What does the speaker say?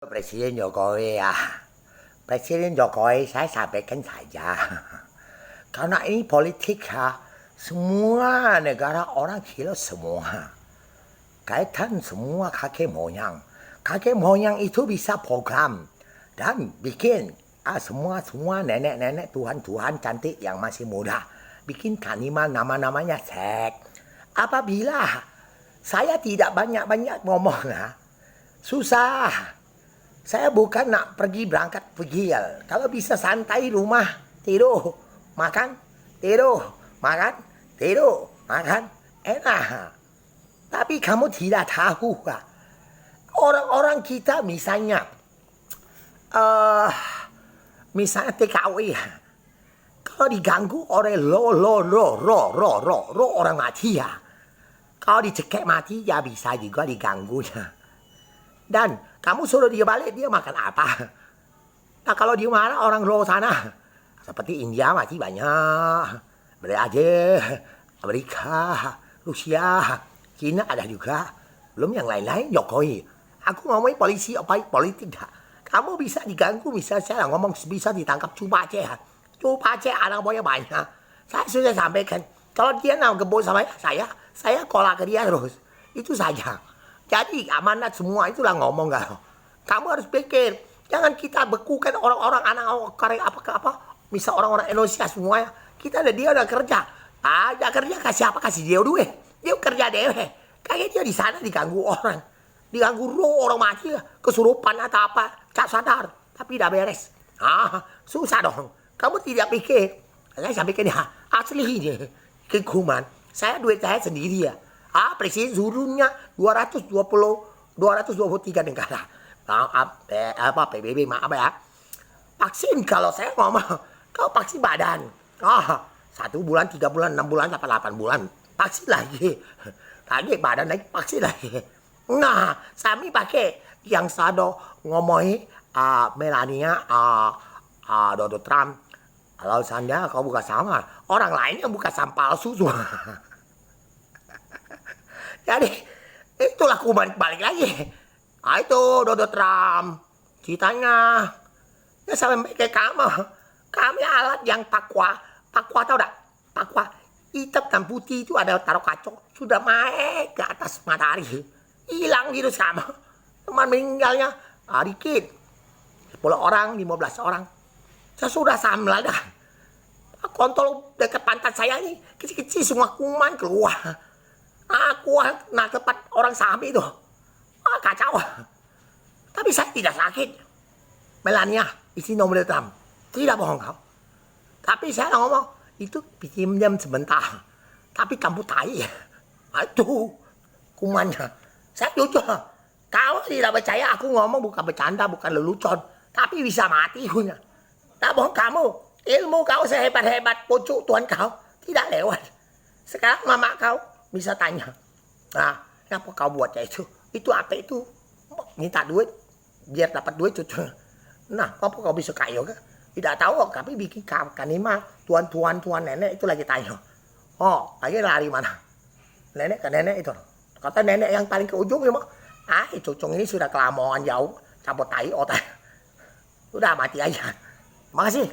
Presiden Jokowi ya. Presiden Jokowi saya sampaikan saja. Karena ini politik ya. Semua negara orang gila semua. Kaitan semua kakek moyang. Kakek moyang itu bisa program. Dan bikin semua nenek-nenek Tuhan cantik yang masih muda. Bikin kalimat nama-namanya sek. Apabila saya tidak banyak-banyak ngomong ya. Susah. Saya bukan nak berangkat pergi ya. Kalau bisa santai rumah, tidur, makan, tidur, makan, tidur, makan, enak. Tapi kamu tidak tahu lah. Orang-orang kita misalnya, misalnya TKW ya. Kalau diganggu oleh orang mati ya. Kalau dicekek mati ya bisa juga diganggu ya. Dan kamu suruh dia balik, dia makan apa? Nah kalau di mana orang roh sana, seperti India masih banyak, Brazil, Amerika, Rusia, Cina ada juga, belum yang lain-lain Jokowi. Aku ngomongin polisi apa politik dah. Kamu bisa diganggu, misalnya saya ngomong bisa ditangkap Cupace. Cupace anak buahnya banyak. Saya sudah sampaikan, kalau dia nak gebuk sama saya kolak ke dia terus. Itu saja. Jadi amanat semua itulah ngomong gak. Kamu harus pikir, jangan kita bekukan orang-orang anak karya apa. Misal orang-orang Indonesia semuanya, kita ada dia udah kerja. Dia kerja kasih apa? Kasih dia duit. Dia kerja dewe. Kayak dia di sana diganggu orang. Diganggu orang mati, kesurupan atau apa, cak sadar, tapi udah beres. Susah dong. Kamu tidak pikir. Saya sampaikan ya, asli ini kekuman. Saya duit saya sendiri ya. Presiden suruhnya 223 negara. PBB maaf ya. Vaksin kalau saya ngomong, kau vaksin badan. 1 bulan, 3 bulan, 6 bulan, 8 bulan. Vaksin lagi. Lagi badan lagi, vaksin lagi. Nah, kami pakai yang sado ngomongin Melania, Donald Trump. Kalau seandainya kau buka sama, orang lain yang buka sama palsu semua. Jadi itulah kuman balik lagi. Itu Donald Trump ceritanya. Ya sampai kayak kamu. Kami alat yang takwa. Takwa tahu tak? Takwa hitam dan putih itu ada taruh kacau. Sudah naik ke atas matahari. Hilang virus kamu. Teman meninggalnya dikit. 10 orang, 15 orang. Saya sudah sambil dah. Kontol dekat pantat saya ini. Kecil-kecil semua kuman keluar. Aku nangkep orang sahabat itu. Kacau. Tapi saya tidak sakit. Melania, isi nomor Trump. Tidak bohong kau. Tapi saya ngomong, itu pinjam sebentar. Tapi kamu tai. Itu kumannya. Saya jujur. Kalau tidak percaya, aku ngomong bukan bercanda, bukan lelucon. Tapi bisa mati. Tak bohong kamu. Ilmu kau sehebat-hebat pucuk Tuhan kau. Tidak lewat. Sekarang mama kau bisa tanya, kenapa kau buat itu? Itu apa itu? Minta duit, biar dapat duit cucu. Nah, apa kau bisa kaya kan? Tidak tahu, tapi bikin kanima tuan nenek itu lagi tanya. Lagi lari mana? Nenek ke nenek itu. Kata nenek yang paling ke ujung ya, cucung ini sudah kelamaan jauh, cabut tai otak. Udah mati aja. Makasih.